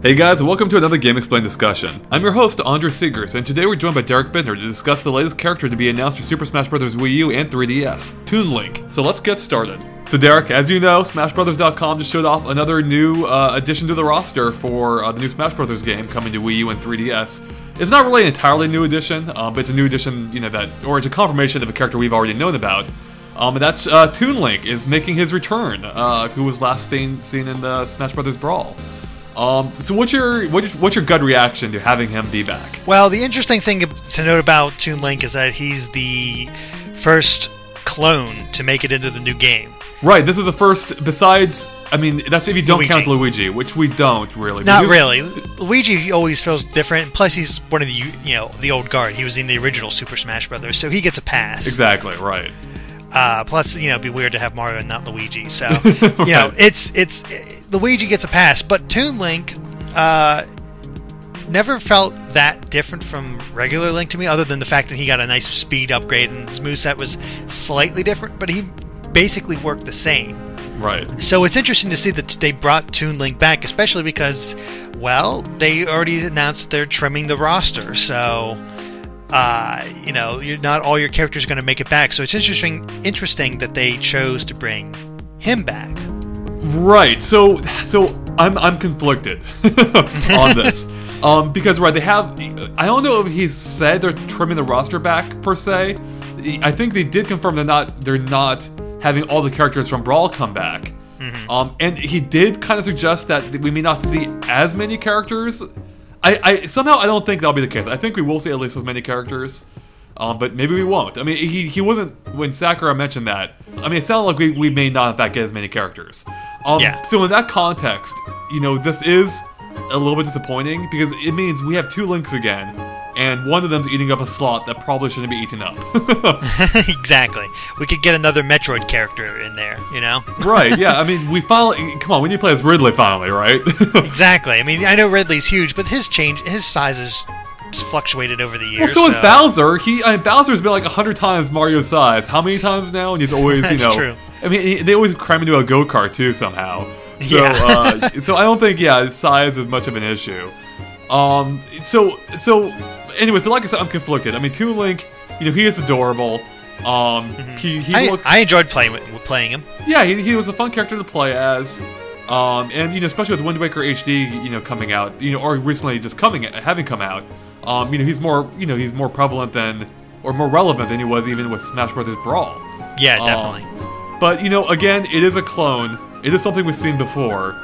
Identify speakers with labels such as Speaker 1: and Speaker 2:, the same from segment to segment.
Speaker 1: Hey guys, and welcome to another GameXplain discussion. I'm your host, Andre Seegers, and today we're joined by Derek Bittner to discuss the latest character to be announced for Super Smash Bros. Wii U and 3DS, Toon Link. So let's get started. So Derek, as you know, SmashBrothers.com just showed off another new addition to the roster for the new Smash Bros. Game coming to Wii U and 3DS. It's not really an entirely new addition, but it's a new addition, or it's a confirmation of a character we've already known about. And that's Toon Link is making his return, who was last seen in the Smash Bros. Brawl. So what's your gut reaction to having him be back?
Speaker 2: Well, the interesting thing to note about Toon Link is that he's the first clone to make it into the new game.
Speaker 1: Right, this is the first, besides, I mean, that's if you don't count Luigi, which we don't really.
Speaker 2: Not really. Luigi always feels different, plus he's one of the, the old guard. He was in the original Super Smash Brothers, so he gets a pass.
Speaker 1: Exactly, right.
Speaker 2: Plus, it'd be weird to have Mario and not Luigi, so,
Speaker 1: right.
Speaker 2: it's Luigi gets a pass, but Toon Link never felt that different from regular Link to me, other than the fact that he got a nice speed upgrade and his moveset was slightly different, but he basically worked the same.
Speaker 1: Right.
Speaker 2: So it's interesting to see that they brought Toon Link back, especially because, well, they already announced that they're trimming the roster, so... not all your characters are going to make it back. So it's interesting that they chose to bring him back. Right.
Speaker 1: So I'm conflicted on this. Because they have, I don't know if he said they're trimming the roster back per se. I think they did confirm they're not having all the characters from Brawl come back. Mm-hmm. And he did kind of suggest that we may not see as many characters. Somehow I don't think that'll be the case. I think we will see at least as many characters, but maybe we won't. I mean, he wasn't, when Sakura mentioned that, I mean, it sounded like we may not in fact get as many characters.
Speaker 2: Yeah.
Speaker 1: So in that context, this is a little bit disappointing, because it means we have two Links again, and one of them's eating up a slot that probably shouldn't be eaten up.
Speaker 2: Exactly. We could get another Metroid character in there,
Speaker 1: Right, yeah, I mean, we need to play as Ridley finally, right?
Speaker 2: Exactly. I mean, I know Ridley's huge, but his size has fluctuated over the years.
Speaker 1: Well, so is Bowser. Bowser's been like 100 times Mario's size. How many times now? And he's always,
Speaker 2: That's true.
Speaker 1: I mean, they always cram into a go-kart, too, somehow. So,
Speaker 2: yeah.
Speaker 1: So I don't think, size is much of an issue. Anyways, but like I said, I'm conflicted. I mean, Toon Link, he is adorable.
Speaker 2: I enjoyed playing him.
Speaker 1: Yeah, he was a fun character to play as. And especially with Wind Waker HD, coming out, or recently just having come out, he's more prevalent or more relevant than he was even with Smash Bros. Brawl.
Speaker 2: Yeah, definitely.
Speaker 1: But again, it is a clone. It is something we've seen before.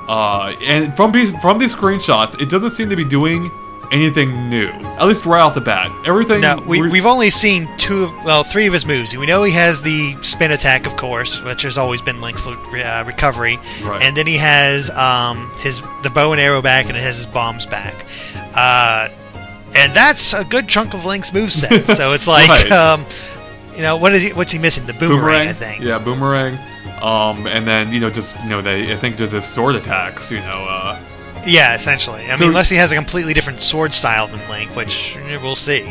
Speaker 1: And from these screenshots, it doesn't seem to be doing anything new, at least right off the bat. Everything.
Speaker 2: No, we've only seen three of his moves. We know he has the spin attack, of course, which has always been Link's recovery,
Speaker 1: right.
Speaker 2: And then he has the bow and arrow back, and it has his bombs back, and that's a good chunk of Link's moveset. So it's like,
Speaker 1: right.
Speaker 2: What's he missing? The boomerang, I think.
Speaker 1: Yeah, boomerang. And then I think there's his sword attacks.
Speaker 2: Yeah, essentially. I mean, unless he has a completely different sword style than Link, which we'll see.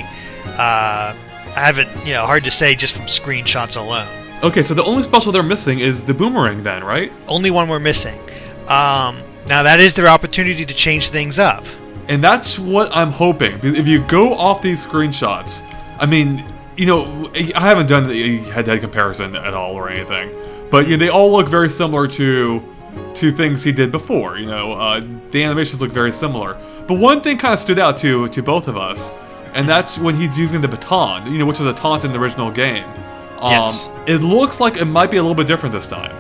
Speaker 2: I haven't, hard to say just from screenshots alone.
Speaker 1: Okay, so the only special they're missing is the boomerang then, right?
Speaker 2: Only one we're missing. Now that is their opportunity to change things up.
Speaker 1: And that's what I'm hoping. Because if you go off these screenshots, I mean, I haven't done the head-to-head comparison at all or anything, but they all look very similar to things he did before. The animations look very similar. But one thing kind of stood out to both of us, and that's when he's using the baton, which was a taunt in the original game.
Speaker 2: Yes.
Speaker 1: It looks like it might be a little bit different this time.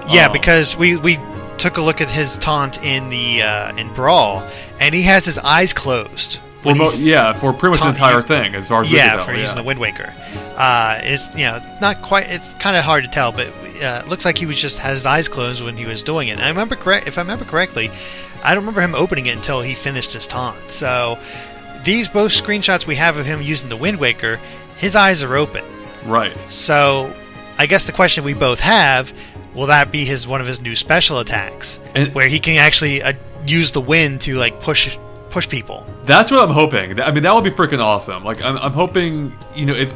Speaker 2: Yeah, because we took a look at his taunt in the in Brawl, and he has his eyes closed.
Speaker 1: For pretty much the entire thing, as far as we can tell.
Speaker 2: For using the Wind Waker. It's not quite. It's kind of hard to tell, but it looks like he was just has his eyes closed when he was doing it. And if I remember correctly, I don't remember him opening it until he finished his taunt. So these both screenshots we have of him using the Wind Waker, his eyes are open.
Speaker 1: Right.
Speaker 2: So I guess the question we both have, will that be one of his new special attacks, where he can actually use the wind to like push people?
Speaker 1: That's what I'm hoping. I mean, that would be freaking awesome. Like, I'm hoping, if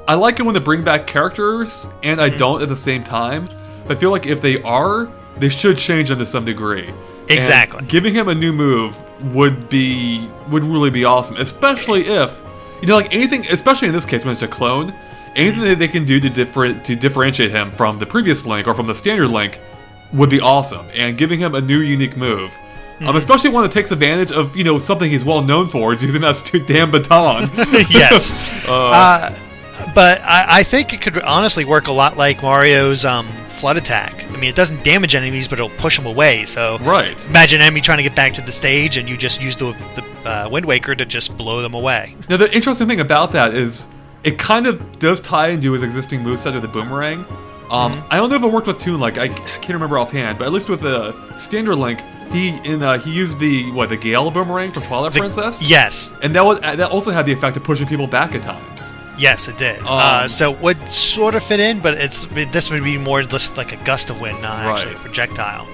Speaker 1: I like it when they bring back characters, and I don't at the same time. But I feel like if they are, they should change them to some degree.
Speaker 2: Exactly.
Speaker 1: And giving him a new move would really be awesome, especially if, like anything, especially in this case when it's a clone, anything that they can do to differentiate him from the previous Link or from the standard Link would be awesome. And giving him a new unique move, especially one that takes advantage of something he's well known for, is using that stupid damn baton.
Speaker 2: Yes. But I think it could honestly work a lot like Mario's flood attack. I mean, it doesn't damage enemies, but it'll push them away. So
Speaker 1: right.
Speaker 2: Imagine an enemy trying to get back to the stage, and you just use the Wind Waker to just blow them away.
Speaker 1: Now, the interesting thing about that is it kind of does tie into his existing moveset of the boomerang. I don't know if it worked with Toon Link. I can't remember offhand, but at least with the standard Link, he used the Gale boomerang from Twilight Princess.
Speaker 2: Yes,
Speaker 1: and that also had the effect of pushing people back at times.
Speaker 2: Yes, it did. So it would sort of fit in, but this would be more just like a gust of wind, not actually a projectile.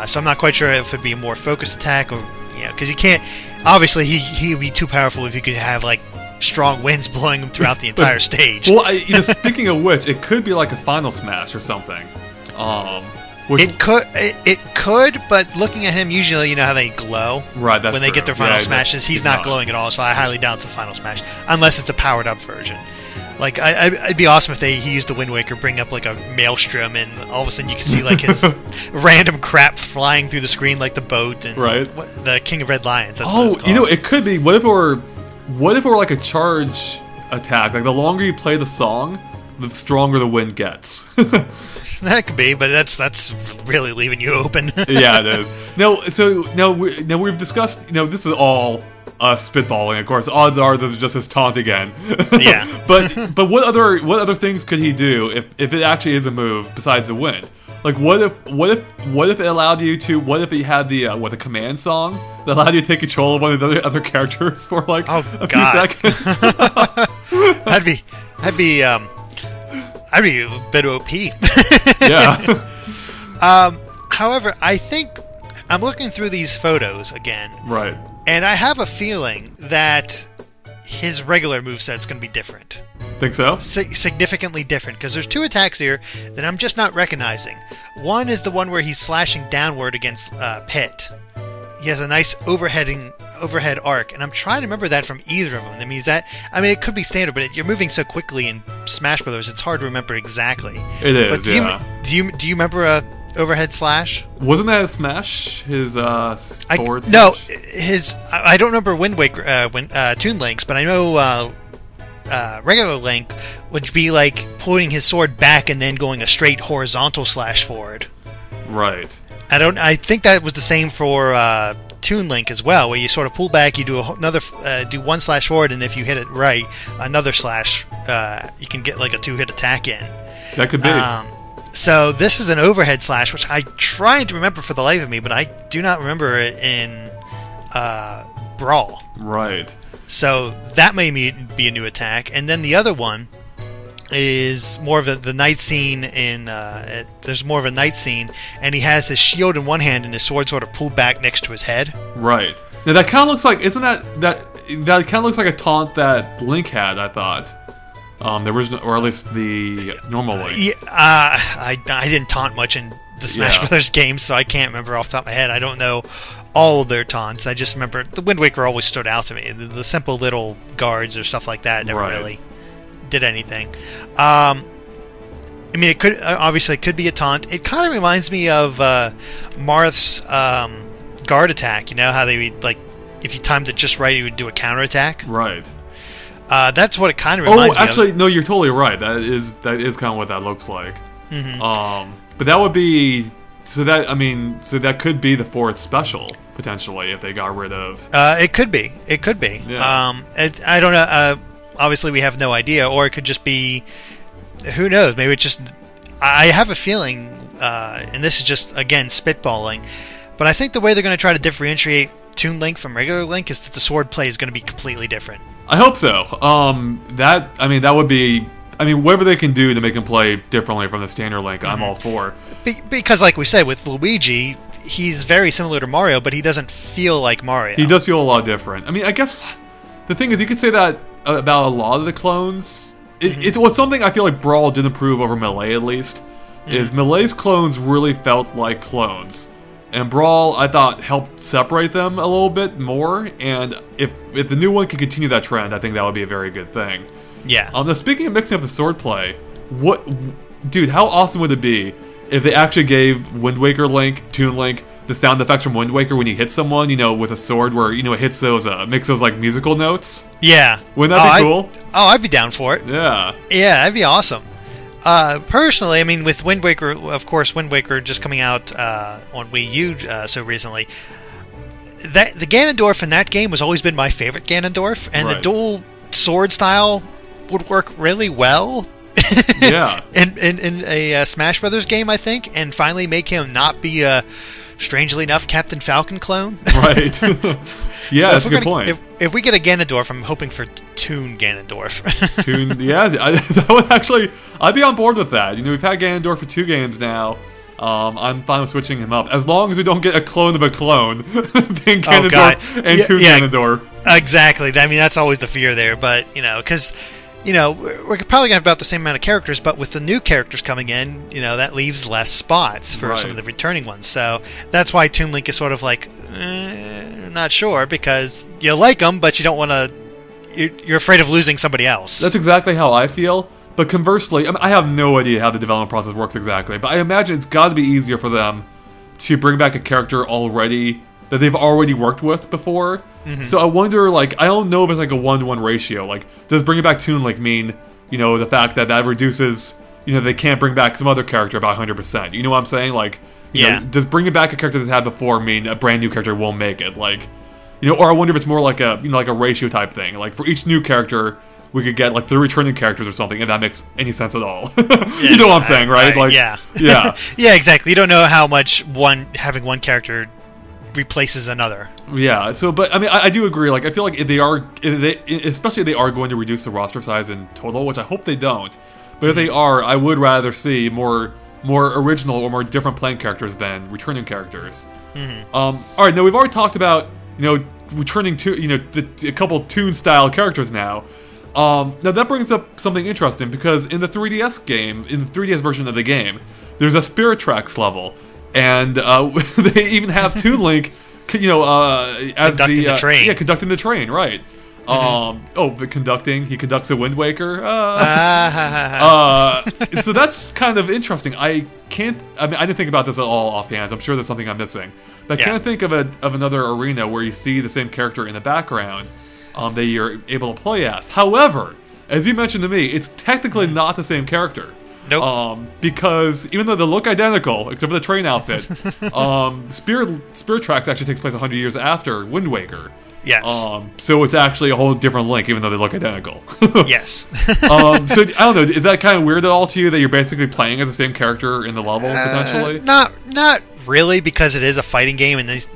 Speaker 2: So I'm not quite sure if it'd be a more focused attack, or because you can't. Obviously, he would be too powerful if you could have like strong winds blowing him throughout the entire stage.
Speaker 1: Well, speaking of which, it could be like a final smash or something.
Speaker 2: It could, but looking at him, usually you know how they glow.
Speaker 1: Right, that's
Speaker 2: when they
Speaker 1: true.
Speaker 2: get their final smashes. He's not glowing at all, so I highly doubt it's a final smash, unless it's a powered up version. Like, it'd be awesome if he used the Wind Waker, bring up like a maelstrom, and all of a sudden you can see like his random crap flying through the screen, like the boat and the King of Red Lions. That's what it's called.
Speaker 1: It could be. What if it were like a charge attack? Like the longer you play the song, the stronger the wind gets.
Speaker 2: That could be, but that's really leaving you open.
Speaker 1: Yeah, it is. Now we've discussed. This is all spitballing. Of course, odds are this is just his taunt again.
Speaker 2: Yeah.
Speaker 1: but what other things could he do if it actually is a move besides the wind? Like what if it allowed you to? What if he had the command song that allowed you to take control of one of the other characters for like a few seconds?
Speaker 2: That'd be a bit OP.
Speaker 1: Yeah.
Speaker 2: However, I think I'm looking through these photos again.
Speaker 1: Right.
Speaker 2: And I have a feeling that his regular moveset's going to be different.
Speaker 1: Think so?
Speaker 2: Significantly different, because there's two attacks here that I'm just not recognizing. One is the one where he's slashing downward against Pit. He has a nice overhead arc, and I'm trying to remember that from either of them. It could be standard, but you're moving so quickly in Smash Brothers, it's hard to remember exactly.
Speaker 1: It is.
Speaker 2: But do you remember a overhead slash?
Speaker 1: Wasn't that a Smash? His forward smash?
Speaker 2: No, I don't remember Wind Waker, Toon Link's, but I know regular Link would be like pulling his sword back and then going a straight horizontal slash forward.
Speaker 1: Right.
Speaker 2: I think that was the same for Toon Link as well, where you sort of pull back, you do do one slash forward, and if you hit it right, another slash. You can get like a 2-hit attack in.
Speaker 1: That could be.
Speaker 2: So this is an overhead slash, which I tried to remember for the life of me, but I do not remember it in Brawl.
Speaker 1: Right.
Speaker 2: So that may be a new attack, and then the other one is more of the night scene there's more of a night scene, and he has his shield in one hand and his sword sort of pulled back next to his head.
Speaker 1: Right. Now that kind of looks like, isn't that kind of looks like a taunt that Link had, I thought. The original, or at least the normal Link.
Speaker 2: Yeah, I didn't taunt much in the Smash Brothers games, so I can't remember off the top of my head. I don't know all of their taunts. I just remember the Wind Waker always stood out to me. The simple little guards or stuff like that never really did anything. It could obviously it could be a taunt. It kind of reminds me of Marth's guard attack. You know how they would, like, if you timed it just right, he would do a counter attack.
Speaker 1: Right.
Speaker 2: That's what it kind of reminds me of.
Speaker 1: Oh, actually, no, you're totally right. That is kind of what that looks like.
Speaker 2: Mm-hmm.
Speaker 1: But that would be so that could be the fourth special potentially if they got rid of.
Speaker 2: It could be. It could be.
Speaker 1: Yeah.
Speaker 2: I don't know. Obviously, we have no idea, or it could just be. Who knows? Maybe it's just. I have a feeling, and this is just again spitballing, but I think the way they're going to try to differentiate Toon Link from regular Link is that the sword play is going to be completely different.
Speaker 1: I hope so. That would be. I mean, whatever they can do to make him play differently from the standard Link, I'm all for.
Speaker 2: Because, like we said, with Luigi, he's very similar to Mario, but he doesn't feel like Mario.
Speaker 1: He does feel a lot different. I mean, I guess the thing is, you could say that about a lot of the clones. It's something I feel like Brawl did improve over Melee, at least. Is Melee's clones really felt like clones. And Brawl, I thought, helped separate them a little bit more, and if the new one could continue that trend, I think that would be a very good thing.
Speaker 2: Yeah.
Speaker 1: Now, speaking of mixing up the swordplay, dude, how awesome would it be if they actually gave Wind Waker Link, Toon Link, the sound effects from Wind Waker when you hit someone, with a sword, where it hits those, makes those like musical notes?
Speaker 2: Yeah.
Speaker 1: Wouldn't that be cool?
Speaker 2: I'd be down for it.
Speaker 1: Yeah.
Speaker 2: Yeah, that'd be awesome. Personally, I mean, with Wind Waker, of course, Wind Waker just coming out on Wii U so recently, the Ganondorf in that game has always been my favorite Ganondorf, and the dual sword style would work really well.
Speaker 1: Yeah.
Speaker 2: in a Smash Brothers game, I think, and finally make him not be a, strangely enough, Captain Falcon clone.
Speaker 1: Right. Yeah, that's a good point.
Speaker 2: If we get a Ganondorf, I'm hoping for Toon Ganondorf.
Speaker 1: Toon, yeah, that would actually, I'd be on board with that. We've had Ganondorf for 2 games now. I'm fine with switching him up, as long as we don't get a clone of a clone. Being Ganondorf and Toon Ganondorf.
Speaker 2: Exactly. I mean, that's always the fear there, but, because... we're probably going to have about the same amount of characters, but with the new characters coming in, that leaves less spots for some of the returning ones. So that's why Toon Link is sort of like, not sure, because you like them, but you don't want to... You're afraid of losing somebody else.
Speaker 1: That's exactly how I feel. But conversely, I have no idea how the development process works exactly, but I imagine it's got to be easier for them to bring back a character that they've already worked with before. So I wonder, I don't know if it's like a 1-to-1 ratio. Does bringing back Toon Link mean, the fact that reduces, they can't bring back some other character by 100%? You know what I'm saying? Does bringing back a character they've had before mean a brand new character won't make it? Or I wonder if it's more like a, like a ratio type thing. For each new character, we could get 3 returning characters or something, if that makes any sense at all. You know what I'm saying, right?
Speaker 2: Yeah.
Speaker 1: Yeah.
Speaker 2: Yeah, exactly. You don't know how much having one character replaces another.
Speaker 1: Yeah, but I mean, I do agree. I feel like especially if they are going to reduce the roster size in total, which I hope they don't. But if they are, I would rather see more original or more different playing characters than returning characters. All right, now we've already talked about returning to a couple Toon style characters now. Now that brings up something interesting, because in the 3DS game, in the 3DS version of the game, there's a Spirit Tracks level. And they even have Toon Link, as
Speaker 2: conducting the train.
Speaker 1: Yeah, conducting the train, right? He conducts a Wind Waker. So that's kind of interesting. I didn't think about this at all offhand. I'm sure there's something I'm missing. But I can't think of another arena where you see the same character in the background that you're able to play as. However, as you mentioned to me, it's technically not the same character.
Speaker 2: Nope.
Speaker 1: Because even though they look identical, except for the train outfit, Spirit Tracks actually takes place 100 years after Wind Waker.
Speaker 2: Yes.
Speaker 1: So it's actually a whole different Link, even though they look identical.
Speaker 2: Yes.
Speaker 1: So I don't know. Is that kind of weird at all to you that you're basically playing as the same character in the level potentially?
Speaker 2: Not really, because it is a fighting game, and these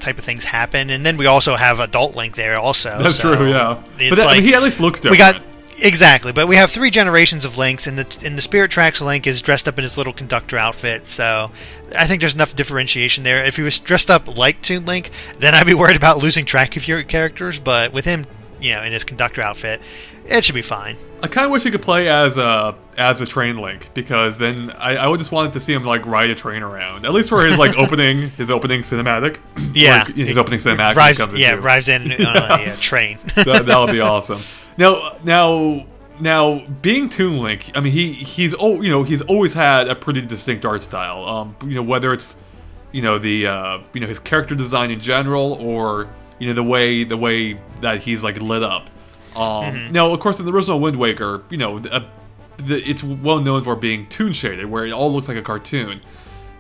Speaker 2: type of things happen. And then we also have Adult Link there also.
Speaker 1: That's true. Yeah.
Speaker 2: But
Speaker 1: he at least looks different.
Speaker 2: Exactly, but we have 3 generations of Links, and the Spirit Tracks Link is dressed up in his little conductor outfit, so I think there's enough differentiation there. If he was dressed up like Toon Link, then I'd be worried about losing track of your characters, but with him, in his conductor outfit, it should be fine. I
Speaker 1: kind of wish he could play as a train Link, because then I would just wanted to see him ride a train around, at least for his opening cinematic.
Speaker 2: Yeah,
Speaker 1: his opening cinematic.
Speaker 2: Arrives in on a train.
Speaker 1: That would be awesome. Now, being Toon Link, I mean, he's always had a pretty distinct art style. Whether it's his character design in general, or the way that he's lit up. Now, of course, in the original Wind Waker, it's well known for being toon shaded, where it all looks like a cartoon.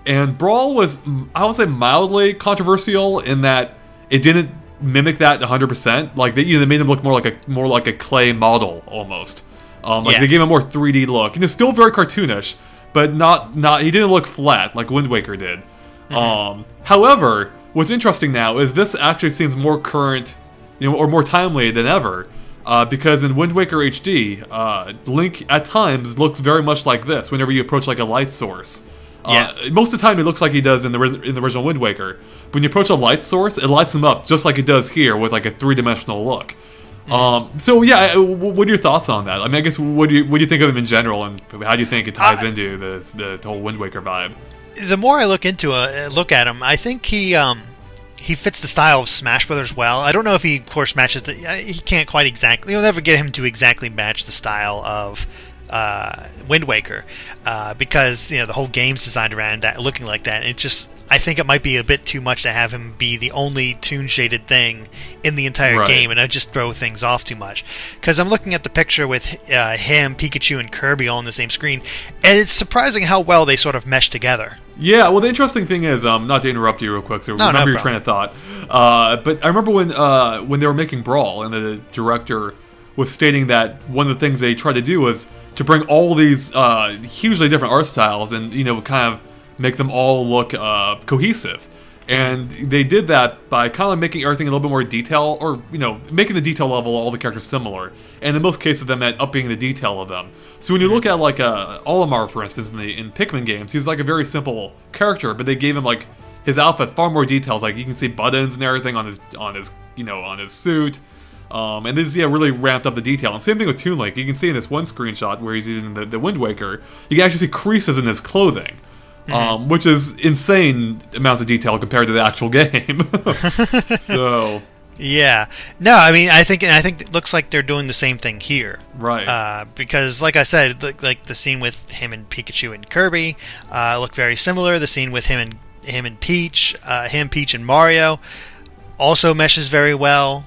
Speaker 1: And Brawl was, I would say, mildly controversial in that it didn't mimic that 100%. They made him look more like a clay model almost. They gave him a more 3D look. Still very cartoonish, but not he didn't look flat like Wind Waker did. However, what's interesting now is this actually seems more current, or more timely than ever. Because in Wind Waker HD, Link at times looks very much like this whenever you approach like a light source. Most of the time it looks like he does in the original Wind Waker. When you approach a light source, it lights him up just like it does here with like a three-dimensional look. So yeah, what are your thoughts on that? I mean, I guess what do you think of him in general, and how do you think it ties into the whole Wind Waker vibe?
Speaker 2: The more I look at him, I think he fits the style of Smash Brothers well. I don't know if he, of course, matches he can't quite exactly. You'll never get him to exactly match the style of Wind Waker, because the whole game's designed around that looking like that. And it just, I think it might be a bit too much to have him be the only toon shaded thing in the entire game, and I just throw things off too much. Because I'm looking at the picture with him, Pikachu, and Kirby all on the same screen, and it's surprising how well they sort of mesh together.
Speaker 1: Yeah, well, the interesting thing is, not to interrupt you real quick, so remember your train of thought. But I remember when they were making Brawl, and the director was stating that one of the things they tried to do was to bring all these hugely different art styles and kind of make them all look cohesive. And they did that by kind of making everything a little bit more detail, or making the detail level of all the characters similar. And in most cases, that meant upping the detail of them. So when you look at like Olimar, for instance, in Pikmin games, he's like a very simple character, but they gave him like his outfit far more details. Like you can see buttons and everything on his suit. And this really ramped up the detail. And same thing with Toon Link. You can see in this one screenshot where he's using the Wind Waker, you can actually see creases in his clothing. Which is insane amounts of detail compared to the actual game. So
Speaker 2: yeah, no, I mean, I think it looks like they're doing the same thing here,
Speaker 1: right?
Speaker 2: Because, like I said, like the scene with him and Pikachu and Kirby look very similar. The scene with him and Peach, Peach and Mario, also meshes very well.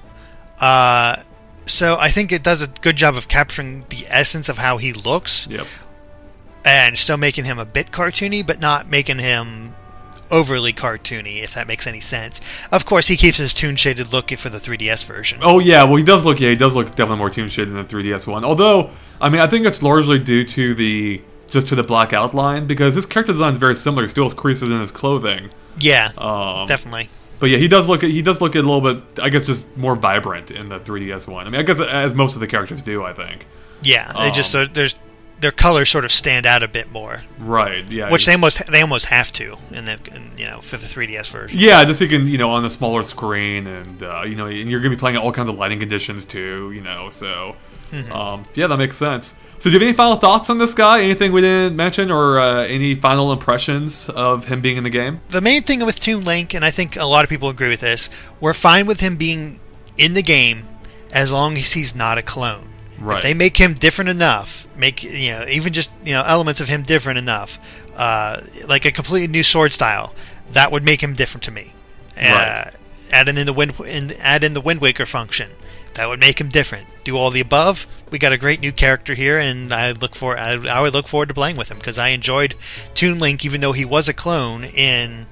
Speaker 2: So I think it does a good job of capturing the essence of how he looks.
Speaker 1: Yep.
Speaker 2: And still making him a bit cartoony, but not making him overly cartoony, if that makes any sense. Of course, he keeps his toon-shaded look for the 3DS version.
Speaker 1: Oh yeah, well he does look definitely more toon-shaded than the 3DS one. Although, I mean, I think it's largely due to the black outline, because his character design is very similar. He still has creases in his clothing.
Speaker 2: Yeah, definitely.
Speaker 1: But yeah, he does look a little bit, I guess, just more vibrant in the 3DS one. I mean, I guess as most of the characters do, I think.
Speaker 2: Yeah, they just their colors sort of stand out a bit more,
Speaker 1: right? Yeah,
Speaker 2: which they almost have to, for the 3DS version.
Speaker 1: Yeah, just so you can on the smaller screen, and and you're gonna be playing at all kinds of lighting conditions too, So yeah, that makes sense. So, do you have any final thoughts on this guy? Anything we didn't mention, or any final impressions of him being in the game?
Speaker 2: The main thing with Toon Link, and I think a lot of people agree with this, we're fine with him being in the game as long as he's not a clone.
Speaker 1: Right.
Speaker 2: If they make him different enough, even just elements of him different enough, like a completely new sword style, that would make him different to me.
Speaker 1: Right.
Speaker 2: Add in the Wind Waker function, that would make him different. Do all the above. We got a great new character here, and I would look forward to playing with him, because I enjoyed Toon Link, even though he was a clone in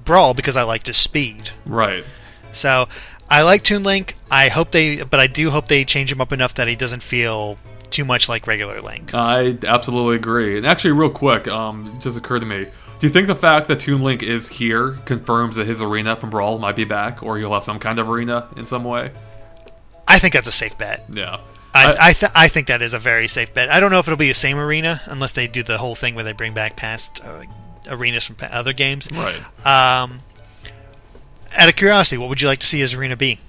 Speaker 2: Brawl, because I liked his speed.
Speaker 1: Right.
Speaker 2: So I like Toon Link. But I do hope they change him up enough that he doesn't feel too much like regular Link.
Speaker 1: I absolutely agree. And actually, real quick, it just occurred to me. Do you think the fact that Toon Link is here confirms that his arena from Brawl might be back, or he'll have some kind of arena in some way?
Speaker 2: I think that's a safe bet.
Speaker 1: Yeah.
Speaker 2: I think that is a very safe bet. I don't know if it'll be the same arena, unless they do the whole thing where they bring back past arenas from other games.
Speaker 1: Right.
Speaker 2: Out of curiosity, what would you like to see his arena be?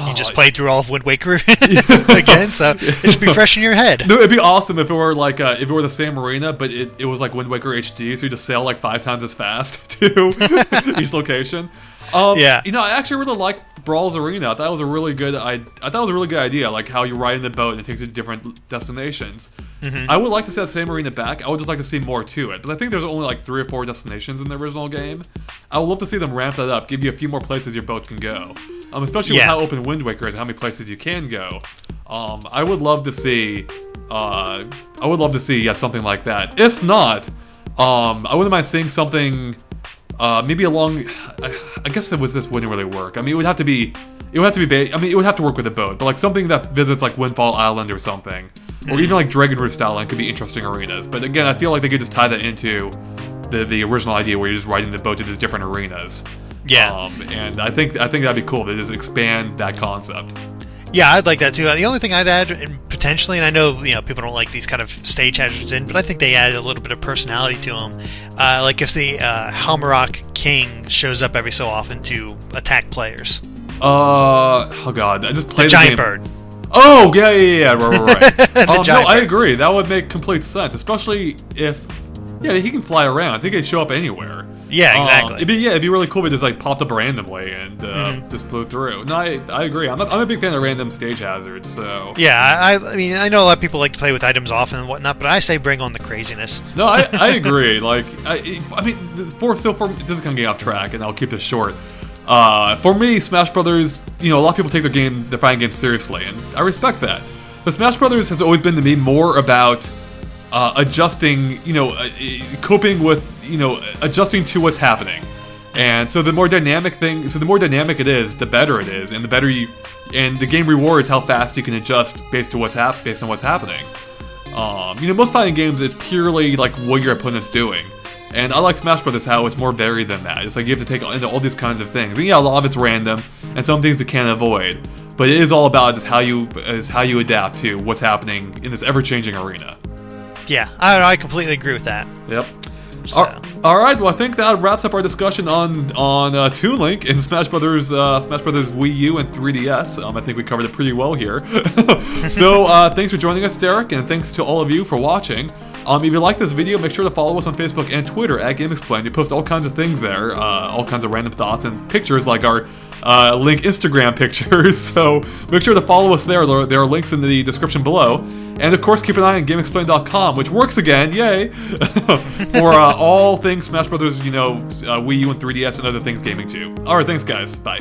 Speaker 2: You just played through all of Wind Waker again, so it should be fresh in your head.
Speaker 1: No, it'd be awesome if it were like if it were the same arena, but it was like Wind Waker HD, so you just sail like 5 times as fast to each location.
Speaker 2: Yeah.
Speaker 1: I actually really liked Brawl's arena. I thought it was a really good. I thought it was a really good idea, like how you ride in the boat and it takes you to different destinations. I would like to see that same arena back. I would just like to see more to it, but I think there's only like 3 or 4 destinations in the original game. I would love to see them ramp that up, give you a few more places your boat can go. Especially with how open Wind Waker is and how many places you can go. I would love to see. Something like that. If not, I wouldn't mind seeing something. Maybe along. I guess this wouldn't really work. I mean, it would have to be. It would have to be. It would have to work with the boat, but like something that visits like Windfall Island or something, or even like Dragon Roost Island could be interesting arenas. But again, I feel like they could just tie that into the original idea where you're just riding the boat to these different arenas.
Speaker 2: Yeah.
Speaker 1: And I think that'd be cool to just expand that concept.
Speaker 2: Yeah, I'd like that too. The only thing I'd add, and potentially, and I know people don't like these kind of stage hazards in, but I think they add a little bit of personality to them. Like if the Halmarock King shows up every so often to attack players.
Speaker 1: Oh god, I just played
Speaker 2: the giant bird.
Speaker 1: Oh yeah, right. No, I
Speaker 2: bird.
Speaker 1: agree. That would make complete sense, especially if he can fly around. So he can show up anywhere.
Speaker 2: Yeah, exactly.
Speaker 1: It'd be really cool if it just like popped up randomly and just flew through. No, I agree. I'm a big fan of random stage hazards. So
Speaker 2: yeah, I mean, I know a lot of people like to play with items often and whatnot, but I say bring on the craziness.
Speaker 1: No, I agree. Like, I mean, for this is kind of getting off track, and I'll keep this short. For me, Smash Brothers, a lot of people take their fighting games seriously, and I respect that. But Smash Brothers has always been to me more about adjusting, coping with, adjusting to what's happening. And so the more dynamic it is, the better it is, and and the game rewards how fast you can adjust based on what's happening. Most fighting games, it's purely like what your opponent's doing. And I like Smash Brothers how it's more varied than that. It's like you have to take into all these kinds of things. And yeah, a lot of it's random, and some things you can't avoid. But it is all about just how you adapt to what's happening in this ever-changing arena.
Speaker 2: Yeah, I completely agree with that.
Speaker 1: Yep.
Speaker 2: So.
Speaker 1: All right. Well, I think that wraps up our discussion on Toon Link in Smash Brothers Wii U and 3DS. I think we covered it pretty well here. So thanks for joining us, Derek, and thanks to all of you for watching. If you like this video, make sure to follow us on Facebook and Twitter at GameXplain. We post all kinds of things there, all kinds of random thoughts and pictures like our Link Instagram pictures. So make sure to follow us there. There are links in the description below. And of course, keep an eye on GameXplain.com, which works again, yay, for all things Smash Brothers, Wii U and 3DS and other things gaming too. All right, thanks guys, bye.